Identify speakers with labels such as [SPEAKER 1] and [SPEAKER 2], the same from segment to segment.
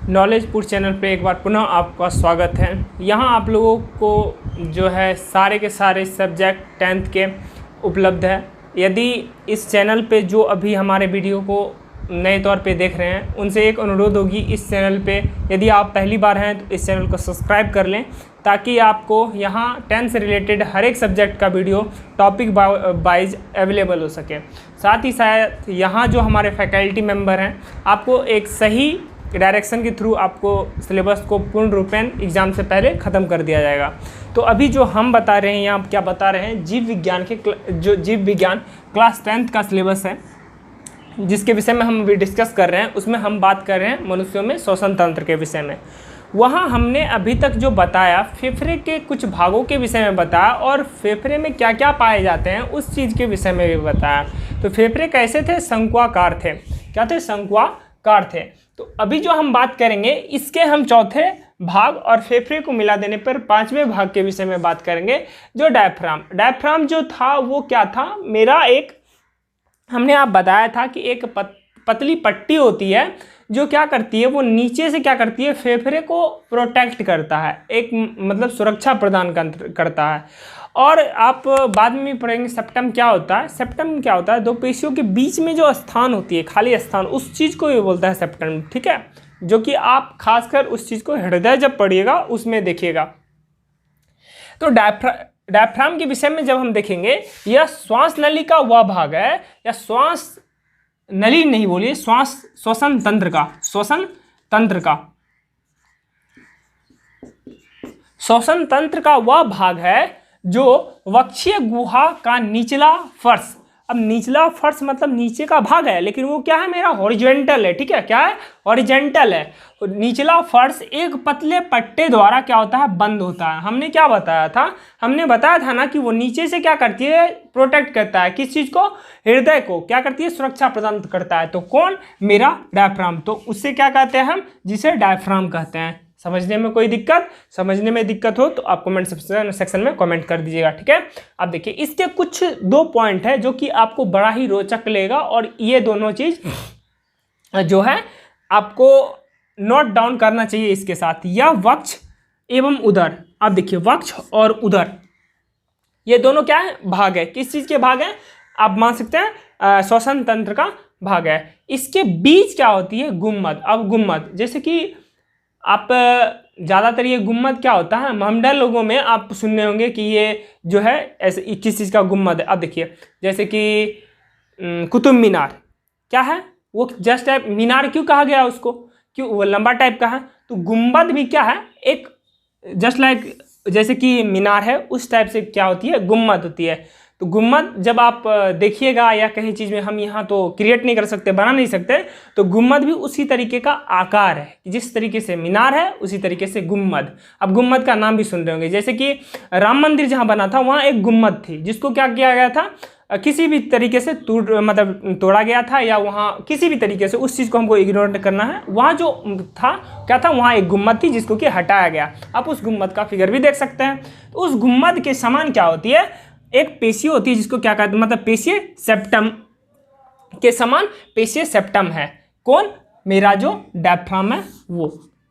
[SPEAKER 1] नॉलेजपुर channel पे एक बार पुनः आपका स्वागत है। यहाँ आप लोगों को जो है सारे के सारे सब्जेक्ट 10th के उपलब्ध है। यदि इस चैनल पे जो अभी हमारे वीडियो को नए तौर पे देख रहे हैं उनसे एक अनुरोध होगी, इस चैनल पे यदि आप पहली बार हैं तो इस चैनल को सब्सक्राइब कर लें ताकि आपको यहाँ 10th से रिलेटेड हर एक सब्जेक्ट का वीडियो टॉपिक वाइज अवेलेबल हो सके। साथ ही साथ यहाँ जो हमारे फैकल्टी मेंबर हैं आपको एक सही डायरेक्शन के थ्रू आपको सिलेबस को पूर्ण रूपेण एग्ज़ाम से पहले ख़त्म कर दिया जाएगा। तो अभी जो हम बता रहे हैं यहाँ क्या बता रहे हैं, जीव विज्ञान क्लास 10th का सिलेबस है जिसके विषय में हम अभी डिस्कस कर रहे हैं। उसमें हम बात कर रहे हैं मनुष्यों में श्वसन तंत्र के विषय में। वहाँ हमने अभी तक जो बताया फेफड़े के कुछ भागों के विषय में बताया और फेफड़े में क्या क्या पाए जाते हैं उस चीज़ के विषय में भी बताया। तो फेफड़े कैसे थे? शंक्वाकार थे। क्या थे? शंक्वाकार थे। तो अभी जो हम बात करेंगे इसके हम चौथे भाग और फेफड़े को मिला देने पर पांचवें भाग के विषय में बात करेंगे, जो डायफ्राम जो था वो क्या था? मेरा एक हमने आप बताया था कि एक पतली पट्टी होती है जो क्या करती है, वो नीचे से क्या करती है, फेफड़े को प्रोटेक्ट करता है, एक मतलब सुरक्षा प्रदान करता है। और आप बाद में पढ़ेंगे सेप्टम क्या होता है। सेप्टम क्या होता है? दो पेशियों के बीच में जो स्थान होती है, खाली स्थान, उस चीज़ को ये बोलता है सेप्टम। ठीक है, जो कि आप खासकर उस चीज़ को हृदय जब पढ़िएगा उसमें देखिएगा। तो डायफ्राम के विषय में जब हम देखेंगे, यह श्वास नली का वह भाग है, या श्वास नली नहीं बोलिए, श्वसन तंत्र का श्वसन तंत्र का वह भाग है जो वक्षीय गुहा का निचला फर्श। अब निचला फर्श मतलब नीचे का भाग है, लेकिन वो क्या है? मेरा हॉरिजॉन्टल है। ठीक है, क्या है? हॉरिजॉन्टल है। निचला फर्श एक पतले पट्टे द्वारा क्या होता है? बंद होता है। हमने क्या बताया था? हमने बताया था ना कि वो नीचे से क्या करती है? प्रोटेक्ट करता है। किस चीज़ को? हृदय को। क्या करती है? सुरक्षा प्रदान करता है। तो कौन? मेरा डायफ्राम। तो उससे क्या कहते हैं हम? जिसे डायफ्राम कहते हैं। समझने में कोई दिक्कत? समझने में दिक्कत हो तो आप कमेंट सेक्शन में कमेंट कर दीजिएगा। ठीक है, अब देखिए इसके कुछ दो पॉइंट है जो कि आपको बड़ा ही रोचक लगेगा और ये दोनों चीज जो है आपको नोट डाउन करना चाहिए इसके साथ। यह वक्ष एवं उदर, आप देखिए वक्ष और उदर ये दोनों क्या है? भाग है। किस चीज के भाग है? आप मान सकते हैं श्वसन तंत्र का भाग है। इसके बीच क्या होती है? गुम्मद। अब गुम्मद जैसे कि आप ज़्यादातर ये गुम्मद क्या होता है, महमडा लोगों में आप सुनने होंगे कि ये जो है ऐसे किस चीज़ का गुम्मद है। अब देखिए जैसे कि कुतुब मीनार क्या है? वो जस्ट टाइप मीनार क्यों कहा गया उसको? क्यों? वो लंबा टाइप का है। तो गुम्बद भी क्या है? एक जस्ट लाइक जैसे कि मीनार है उस टाइप से क्या होती है? गुम्मद होती है। तो गुम्मद जब आप देखिएगा या कहीं चीज़ में, हम यहाँ तो क्रिएट नहीं कर सकते, बना नहीं सकते, तो गुम्मद भी उसी तरीके का आकार है। जिस तरीके से मीनार है उसी तरीके से गुम्मद। अब गुम्मद का नाम भी सुन रहे होंगे, जैसे कि राम मंदिर जहाँ बना था वहाँ एक गुम्मद थी जिसको क्या किया गया था? किसी भी तरीके से तोड़ा गया था, या वहाँ किसी भी तरीके से उस चीज़ को हमको इग्नोर करना है। वहाँ जो था क्या था? वहाँ एक गुम्मद थी जिसको कि हटाया गया। आप उस गुम्मद का फिगर भी देख सकते हैं। तो उस गुम्मद के समान क्या होती है? एक पेशी होती है जिसको क्या कहते हैं? मतलब पेशीय सेप्टम के समान पेशीय सेप्टम है। कौन? मेरा जो डायफ्राम है वो।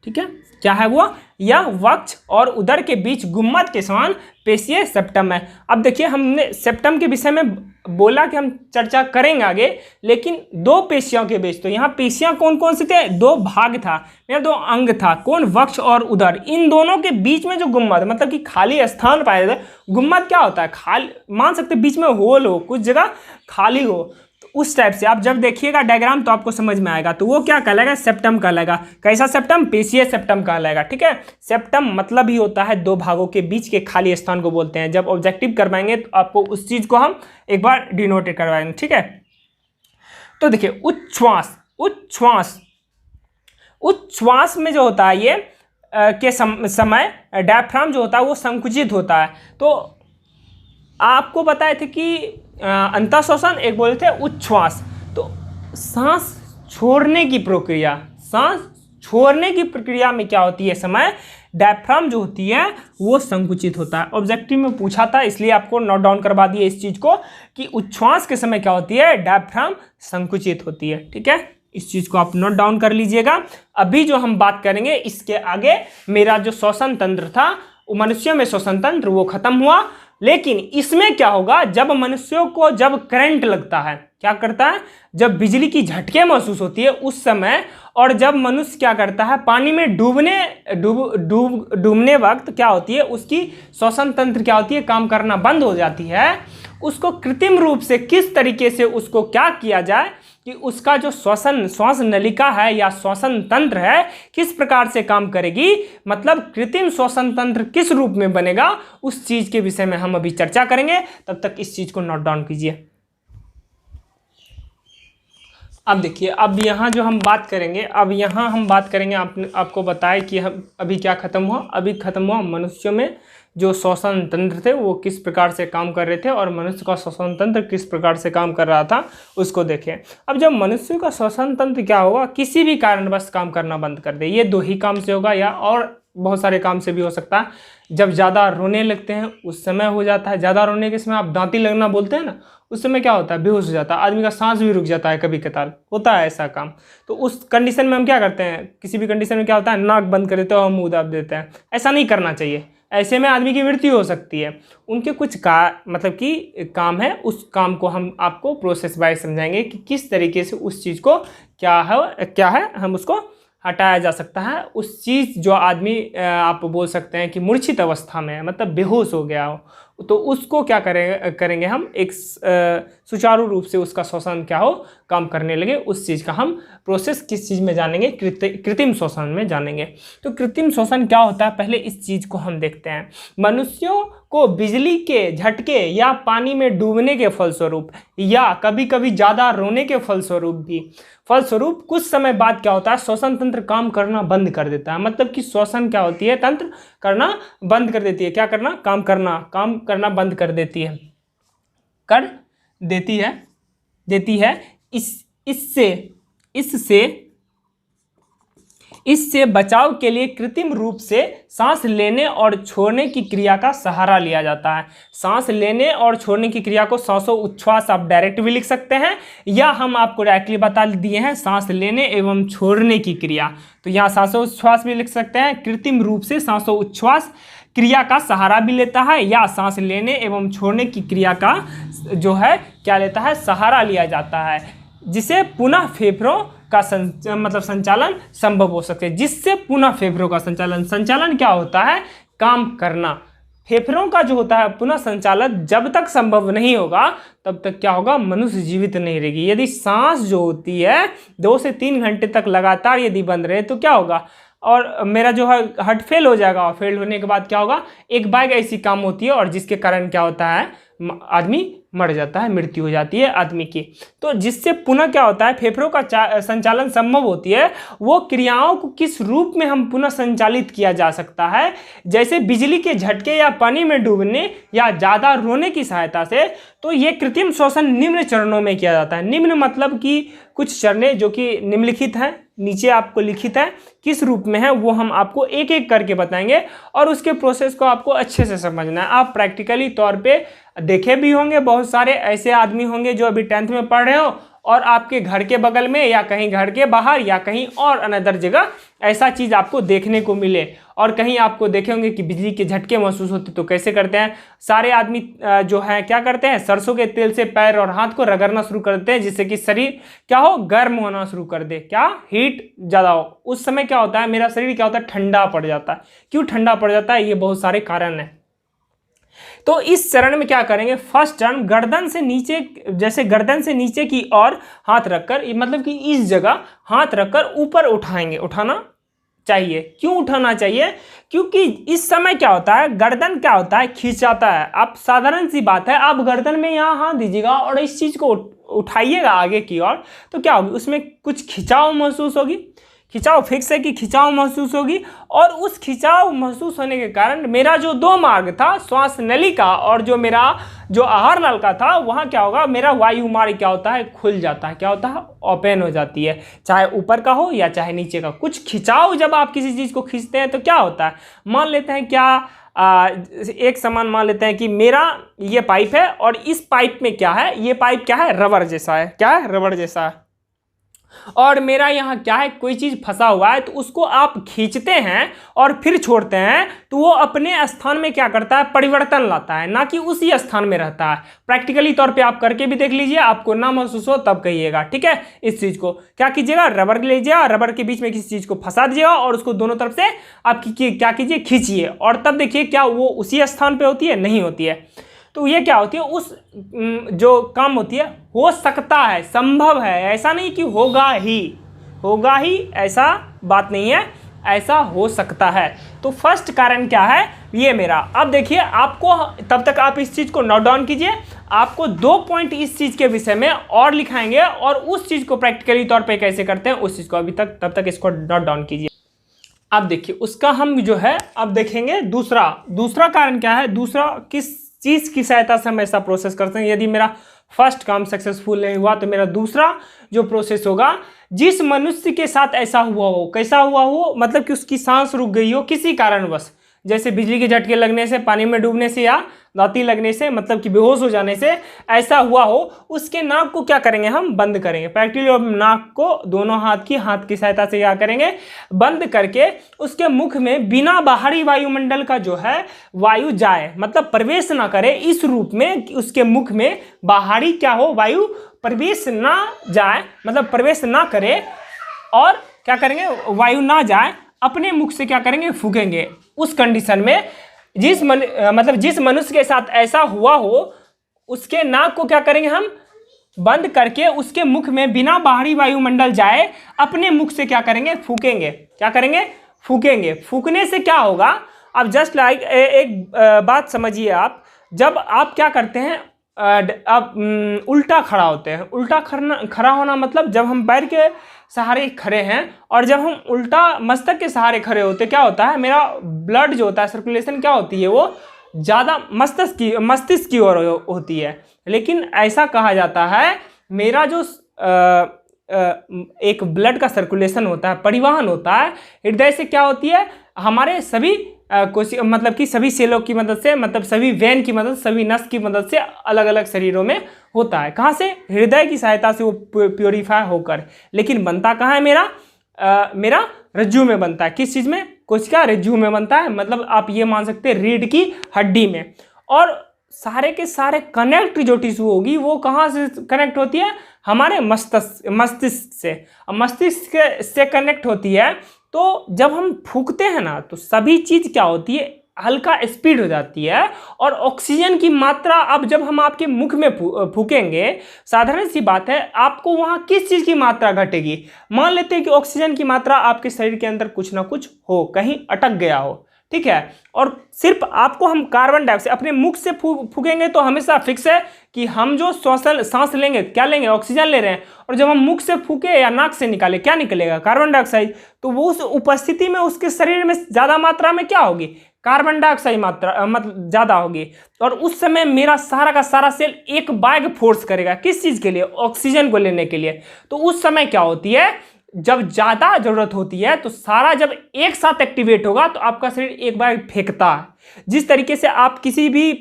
[SPEAKER 1] ठीक है, क्या है वो? यह वक्ष और उदर के बीच गुम्मद के समान पेशीय सेप्टम है। अब देखिए हमने सेप्टम के विषय में बोला कि हम चर्चा करेंगे आगे, लेकिन दो पेशियों के बीच, तो यहाँ पेशियां कौन कौन से थे? दो भाग था या दो अंग था। कौन? वक्ष और उदर। इन दोनों के बीच में जो गुम्मद मतलब कि खाली स्थान पाया जाता है। गुम्मद क्या होता है? खाली, मान सकते बीच में होल हो, कुछ जगह खाली हो, उस टाइप से आप जब देखिएगा डायग्राम तो आपको समझ में आएगा। तो वो क्या कहलाएगा? सेप्टम कहलाएगा। कैसा सेप्टम? पेशीय सेप्टम कहलाएगा। ठीक है, सेप्टम मतलब ही होता है दो भागों के बीच के खाली स्थान को बोलते हैं। जब ऑब्जेक्टिव करवाएंगे तो आपको उस चीज को हम एक बार डिनोट करवाएंगे। ठीक है, तो देखिए उच्छ्वास में जो होता है ये के समय डायफ्राम जो होता है वो संकुचित होता है। तो आपको बताए थे कि अंतःश्वसन, एक बोले थे उच्छ्वास। तो सांस छोड़ने की प्रक्रिया में क्या होती है? समय डायफ्राम जो होती है वो संकुचित होता है। ऑब्जेक्टिव में पूछा था इसलिए आपको नोट डाउन करवा दिए इस चीज को कि उच्छ्वास के समय क्या होती है? डायफ्राम संकुचित होती है। ठीक है, इस चीज को आप नोट डाउन कर लीजिएगा। अभी जो हम बात करेंगे इसके आगे, मेरा जो श्वसन तंत्र था, मनुष्यों में श्वसन तंत्र वो खत्म हुआ। लेकिन इसमें क्या होगा, जब मनुष्यों को जब करंट लगता है, क्या करता है, जब बिजली की झटके महसूस होती है उस समय, और जब मनुष्य क्या करता है, पानी में डूबने वक्त क्या होती है, उसकी श्वसन तंत्र क्या होती है, काम करना बंद हो जाती है। उसको कृत्रिम रूप से किस तरीके से उसको क्या किया जाए कि उसका जो श्वास नलिका है या श्वसन तंत्र है किस प्रकार से काम करेगी, मतलब कृत्रिम श्वसन तंत्र किस रूप में बनेगा, उस चीज के विषय में हम अभी चर्चा करेंगे। तब तक इस चीज को नोट डाउन कीजिए। अब देखिए, अब यहाँ जो हम बात करेंगे, अब यहाँ हम बात करेंगे, आपको बताया कि हम अभी क्या खत्म हुआ, अभी खत्म हुआ मनुष्यों में जो श्वसन तंत्र थे वो किस प्रकार से काम कर रहे थे, और मनुष्य का श्वसन तंत्र किस प्रकार से काम कर रहा था उसको देखें। अब जब मनुष्य का श्वसन तंत्र क्या होगा, किसी भी कारणवश काम करना बंद कर दे, ये दो ही काम से होगा या और बहुत सारे काम से भी हो सकता है। जब ज़्यादा रोने लगते हैं उस समय हो जाता है, ज़्यादा रोने के समय आप दांती लगना बोलते हैं ना, उस समय क्या होता है, बेहोश हो जाता है आदमी, का सांस भी रुक जाता है, कभी कतार होता है ऐसा काम। तो उस कंडीशन में हम क्या करते हैं, किसी भी कंडीशन में क्या होता है, नाक बंद कर देते हैं और मुँह दाब देते हैं। ऐसा नहीं करना चाहिए, ऐसे में आदमी की मृत्यु हो सकती है। उनके कुछ मतलब कि काम है, उस काम को हम आपको प्रोसेस वाइज समझाएंगे कि किस तरीके से उस चीज़ को क्या है हम उसको हटाया जा सकता है। उस चीज़ जो आदमी आप बोल सकते हैं कि मूर्छित अवस्था में है, मतलब बेहोश हो गया हो, तो उसको क्या करेंगे हम, एक सुचारू रूप से उसका श्वसन क्या हो, काम करने लगे। उस चीज़ का हम प्रोसेस किस चीज़ में जानेंगे, कृत्रिम श्वसन में जानेंगे। तो कृत्रिम श्वसन क्या होता है, पहले इस चीज़ को हम देखते हैं। मनुष्यों को बिजली के झटके या पानी में डूबने के फलस्वरूप या कभी कभी ज़्यादा रोने के फलस्वरूप कुछ समय बाद क्या होता है, श्वसन तंत्र काम करना बंद कर देता है। मतलब कि श्वसन क्या होती है, तंत्र करना बंद कर देती है। क्या करना, काम करना बंद कर देती है। इससे बचाव के लिए कृत्रिम रूप से सांस लेने और छोड़ने की क्रिया का सहारा लिया जाता है। सांस लेने और छोड़ने की क्रिया को श्वासोच्छ्वास आप डायरेक्ट भी लिख सकते हैं, या हम आपको डायरेक्टली बता दिए हैं सांस लेने एवं छोड़ने की क्रिया, तो यहाँ श्वासोच्छ्वास भी लिख सकते हैं। कृत्रिम रूप से श्वासोच्छ्वास क्रिया का सहारा भी लेता है, या सांस लेने एवं छोड़ने की क्रिया का जो है क्या लेता है, सहारा लिया जाता है, जिसे पुनः फेफड़ों का संचालन संभव हो सके। जिससे पुनः फेफड़ों का संचालन क्या होता है, काम करना। फेफड़ों का जो होता है पुनः संचालन जब तक संभव नहीं होगा तब तक क्या होगा, मनुष्य जीवित नहीं रहेगी। यदि सांस जो होती है 2 से 3 घंटे तक लगातार यदि बंद रहे तो क्या होगा, और मेरा जो है हार्ट फेल हो जाएगा, और फेल होने के बाद क्या होगा, एक बाइक ऐसी काम होती है और जिसके कारण क्या होता है, आदमी मर जाता है, मृत्यु हो जाती है आदमी की। तो जिससे पुनः क्या होता है, फेफड़ों का संचालन संभव होती है। वो क्रियाओं को किस रूप में हम पुनः संचालित किया जा सकता है, जैसे बिजली के झटके या पानी में डूबने या ज़्यादा रोने की सहायता से। तो ये कृत्रिम श्वसन निम्न चरणों में किया जाता है। निम्न मतलब कि कुछ चरणें जो कि निम्नलिखित हैं, नीचे आपको लिखित है, किस रूप में है वो हम आपको एक एक करके बताएंगे, और उसके प्रोसेस को आपको अच्छे से समझना है। आप प्रैक्टिकली तौर पे देखे भी होंगे, बहुत सारे ऐसे आदमी होंगे जो अभी 10th में पढ़ रहे हो और आपके घर के बगल में या कहीं घर के बाहर या कहीं और अनदर जगह ऐसा चीज़ आपको देखने को मिले, और कहीं आपको देखे होंगे कि बिजली के झटके महसूस होते तो कैसे करते हैं। सारे आदमी जो है क्या करते हैं, सरसों के तेल से पैर और हाथ को रगड़ना शुरू कर देते हैं, जिससे कि शरीर क्या हो, गर्म होना शुरू कर दे, क्या हीट ज़्यादा हो। उस समय क्या होता है, मेरा शरीर क्या होता है, ठंडा पड़ जाता है। क्यों ठंडा पड़ जाता है, ये बहुत सारे कारण हैं। तो इस चरण में क्या करेंगे, फर्स्ट चरण गर्दन से नीचे, जैसे गर्दन से नीचे की ओर हाथ रखकर, मतलब कि इस जगह हाथ रखकर ऊपर उठाना चाहिए। क्यों उठाना चाहिए, क्योंकि इस समय क्या होता है, गर्दन क्या होता है, खींचाता है। आप साधारण सी बात है, आप गर्दन में यहाँ हाथ दीजिएगा और इस चीज़ को उठाइएगा आगे की ओर, तो क्या होगी, उसमें कुछ खिंचाव महसूस होगी, खिंचाव फिक्स है कि खिंचाव महसूस होगी। और उस खिंचाव महसूस होने के कारण मेरा जो 2 मार्ग था, श्वास नलिका और जो मेरा जो आहार नलिका था, वहाँ क्या होगा, मेरा वायु मार्ग क्या होता है, खुल जाता है। क्या होता है, ओपन हो जाती है, चाहे ऊपर का हो या चाहे नीचे का। कुछ खिंचाव जब आप किसी चीज़ को खींचते हैं तो क्या होता है, मान लेते हैं एक समान मान लेते हैं कि मेरा ये पाइप है और इस पाइप में क्या है, ये पाइप क्या है, रबर जैसा है। क्या है, रबर जैसा है। और मेरा यहाँ क्या है, कोई चीज़ फंसा हुआ है तो उसको आप खींचते हैं और फिर छोड़ते हैं तो वो अपने स्थान में क्या करता है, परिवर्तन लाता है, ना कि उसी स्थान में रहता है। प्रैक्टिकली तौर पे आप करके भी देख लीजिए, आपको ना महसूस हो तब कहिएगा, ठीक है। इस चीज़ को क्या कीजिएगा, रबर लीजिएगा, रबर के बीच में किसी चीज़ को फंसा दीजिएगा और उसको दोनों तरफ से आप क्या कीजिए, खींचिए, और तब देखिए क्या वो उसी स्थान पर होती है, नहीं होती है। तो ये क्या होती है, उस जो काम होती है, हो सकता है, संभव है, ऐसा नहीं कि होगा ही ऐसा बात नहीं है, ऐसा हो सकता है। तो फर्स्ट कारण क्या है, ये मेरा। अब देखिए आपको, तब तक आप इस चीज़ को नोट डाउन कीजिए, आपको 2 पॉइंट इस चीज़ के विषय में और लिखाएंगे और उस चीज़ को प्रैक्टिकली तौर पे कैसे करते हैं उस चीज़ को तब तक इसको नोट डाउन कीजिए। अब देखिए उसका हम जो है अब देखेंगे दूसरा कारण क्या है, दूसरा किस चीज़ की सहायता से हम ऐसा प्रोसेस करते हैं। यदि मेरा फर्स्ट काम सक्सेसफुल नहीं हुआ तो मेरा दूसरा जो प्रोसेस होगा, जिस मनुष्य के साथ ऐसा हुआ हो, कैसा हुआ हो, मतलब कि उसकी सांस रुक गई हो किसी कारणवश, जैसे बिजली के झटके लगने से, पानी में डूबने से, या दांती लगने से, मतलब कि बेहोश हो जाने से ऐसा हुआ हो, उसके नाक को क्या करेंगे, हम बंद करेंगे। प्रैक्टिकली नाक को दोनों हाथ की सहायता से क्या करेंगे, बंद करके उसके मुख में बिना बाहरी वायुमंडल का जो है वायु जाए, मतलब प्रवेश ना करे, इस रूप में उसके मुख में बाहरी क्या हो, वायु प्रवेश ना जाए, मतलब प्रवेश ना करे, और क्या करेंगे, वायु ना जाए, अपने मुख से क्या करेंगे, फूकेंगे। उस कंडीशन में जिस मनुष्य के साथ ऐसा हुआ हो, उसके नाक को क्या करेंगे, हम बंद करके उसके मुख में बिना बाहरी वायुमंडल जाए अपने मुख से क्या करेंगे, फूकेंगे। क्या करेंगे, फूकेंगे। फूकने से क्या होगा, अब जस्ट लाइक एक बात समझिए आप, जब आप क्या करते हैं, आप उल्टा खड़ा होते हैं। उल्टा खड़ा होना मतलब जब हम पैर के सहारे खड़े हैं और जब हम उल्टा मस्तक के सहारे खड़े होते हैं, क्या होता है, मेरा ब्लड जो होता है, सर्कुलेशन क्या होती है, वो ज़्यादा मस्तिष्क की ओर होती है। लेकिन ऐसा कहा जाता है, मेरा जो एक ब्लड का सर्कुलेशन होता है, परिवहन होता है, हृदय से क्या होती है, हमारे सभी मतलब कि सभी सेलों की मदद से, मतलब सभी वेन की मदद, सभी नस की मदद से अलग अलग शरीरों में होता है। कहाँ से, हृदय की सहायता से वो प्योरीफाई होकर। लेकिन बनता कहाँ है मेरा रज्जु में बनता है। किस चीज़ में, कोशिका रज्जु में बनता है, मतलब आप ये मान सकते हैं रीढ़ की हड्डी में। और सारे के सारे कनेक्ट जो टिश्यू होगी वो कहाँ से कनेक्ट होती है, हमारे मस्तिष्क से। मस्तिष्क से कनेक्ट होती है। तो जब हम फूकते हैं ना, तो सभी चीज़ क्या होती है, हल्का स्पीड हो जाती है, और ऑक्सीजन की मात्रा, अब जब हम आपके मुख में फूकेंगे, साधारण सी बात है, आपको वहाँ किस चीज़ की मात्रा घटेगी। मान लेते हैं कि ऑक्सीजन की मात्रा आपके शरीर के अंदर कुछ ना कुछ हो, कहीं अटक गया हो, ठीक है, और सिर्फ आपको हम कार्बन डाइऑक्साइड अपने मुख से फूकेंगे तो हमेशा फिक्स है कि हम जो सांस लेंगे, क्या लेंगे, ऑक्सीजन ले रहे हैं, और जब हम मुख से फूके या नाक से निकाले, क्या निकलेगा, कार्बन डाइऑक्साइड। तो वो उस उपस्थिति में उसके शरीर में ज़्यादा मात्रा में क्या होगी, कार्बन डाइऑक्साइड मात्रा मतलब ज़्यादा होगी। और उस समय मेरा सारा का सारा सेल एक बैग फोर्स करेगा, किस चीज़ के लिए, ऑक्सीजन को लेने के लिए। तो उस समय क्या होती है, जब ज़्यादा ज़रूरत होती है तो सारा जब एक साथ एक्टिवेट होगा तो आपका शरीर एक बार फेंकता है। जिस तरीके से आप किसी भी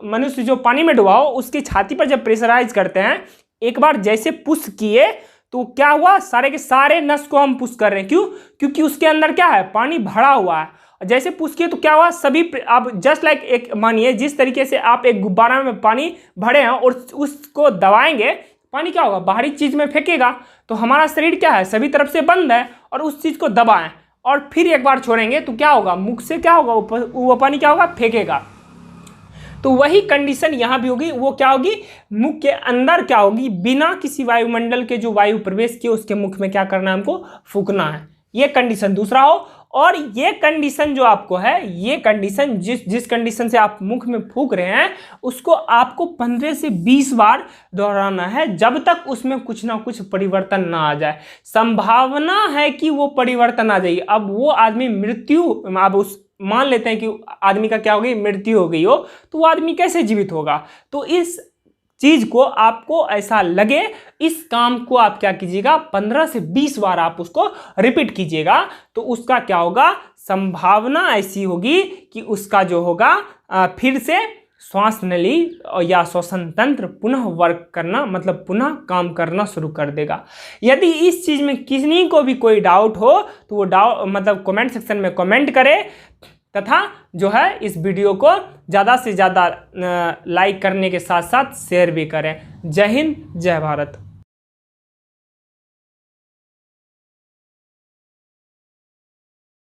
[SPEAKER 1] मनुष्य जो पानी में डूबा हो, उसकी छाती पर जब प्रेशराइज करते हैं, एक बार जैसे पुश किए तो क्या हुआ, सारे के सारे नस को हम पुश कर रहे हैं। क्यों, क्योंकि उसके अंदर क्या है, पानी भरा हुआ है। जैसे पुश किए तो क्या हुआ, सभी आप जस्ट लाइक एक मानिए, जिस तरीके से आप एक गुब्बारा में पानी भरे हैं और उसको दबाएंगे, पानी क्या होगा, बाहरी चीज में फेंकेगा। तो हमारा शरीर क्या है, सभी तरफ से बंद है, और उस चीज को दबाएं और फिर एक बार छोड़ेंगे तो क्या होगा, मुख से क्या होगा, वो पानी क्या होगा, फेंकेगा। तो वही कंडीशन यहाँ भी होगी। वो क्या होगी, मुख के अंदर क्या होगी, बिना किसी वायुमंडल के जो वायु प्रवेश किए उसके मुख में क्या करना है, हमको फूकना है। ये कंडीशन दूसरा हो। और ये कंडीशन जो आपको है, ये कंडीशन जिस कंडीशन से आप मुख में फूक रहे हैं, उसको आपको 15 से 20 बार दोहराना है, जब तक उसमें कुछ ना कुछ परिवर्तन ना आ जाए। संभावना है कि वो परिवर्तन आ जाएगी। अब वो आदमी अब उस मान लेते हैं कि आदमी का क्या हो गई, मृत्यु हो गई हो, तो वो आदमी कैसे जीवित होगा। तो इस चीज को आपको ऐसा लगे, इस काम को आप क्या कीजिएगा, 15 से 20 बार आप उसको रिपीट कीजिएगा। तो उसका क्या होगा, संभावना ऐसी होगी कि उसका जो होगा फिर से श्वास नली या श्वसन तंत्र पुनः वर्क करना मतलब पुनः काम करना शुरू कर देगा। यदि इस चीज़ में किसी को भी कोई डाउट हो तो वो डाउट मतलब कमेंट सेक्शन में कमेंट करें तथा जो है इस वीडियो को ज़्यादा से ज़्यादा लाइक करने के साथ साथ शेयर भी करें। जय हिंद, जय भारत।